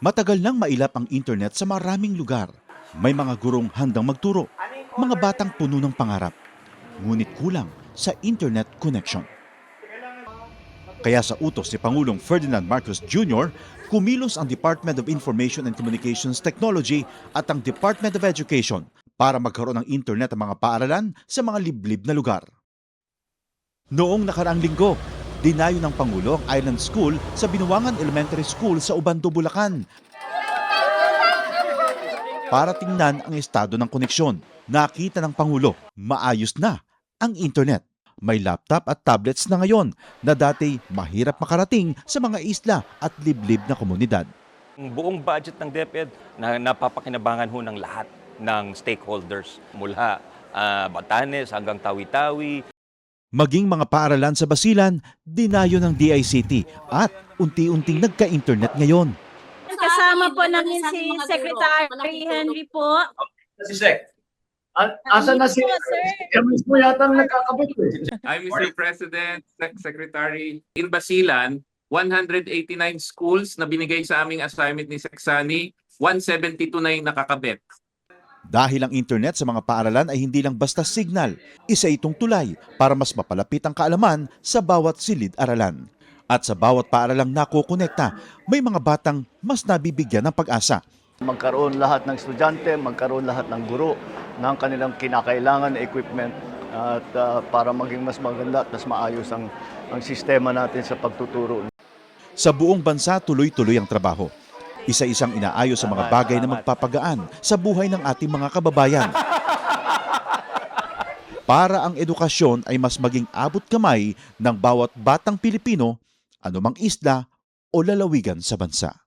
Matagal nang mailap ang internet sa maraming lugar. May mga gurong handang magturo, mga batang puno ng pangarap, ngunit kulang sa internet connection. Kaya sa utos ni Pangulong Ferdinand Marcos Jr., kumilos ang Department of Information and Communications Technology at ang Department of Education para magkaroon ng internet ang mga paaralan sa mga liblib na lugar. Noong nakaraang linggo, dinayo ng Pangulo ang Island School sa Binuangan Elementary School sa Ubando, Bulacan para tingnan ang estado ng koneksyon. Nakita ng Pangulo, maayos na ang internet. May laptop at tablets na ngayon na dati mahirap makarating sa mga isla at liblib na komunidad. Ang buong budget ng DepEd na napapakinabangan ho ng lahat ng stakeholders mula Batanes hanggang Tawi-Tawi. Maging mga paaralan sa Basilan, dinayo ng DICT at unti-unting nagka-internet ngayon. Kasama po namin si Secretary Henry po. Si Sec. Asa na si Hindi po, sir. mismo yata ang nagkakabit eh. Hi, Mr. President, Secretary. In Basilan, 189 schools na binigay sa aming assignment ni Seksani, 172 na yung nakakabit. Dahil ang internet sa mga paaralan ay hindi lang basta signal, isa itong tulay para mas mapalapit ang kaalaman sa bawat silid-aralan. At sa bawat paaralang nakokonekta, may mga batang mas nabibigyan ng pag-asa. Magkaroon lahat ng estudyante, magkaroon lahat ng guro ng kanilang kinakailangan na equipment at para maging mas maganda at mas maayos ang sistema natin sa pagtuturo. Sa buong bansa, tuloy-tuloy ang trabaho. Isa-isang inaayos sa mga bagay na magpapagaan sa buhay ng ating mga kababayan. Para ang edukasyon ay mas maging abot kamay ng bawat batang Pilipino, anumang isla o lalawigan sa bansa.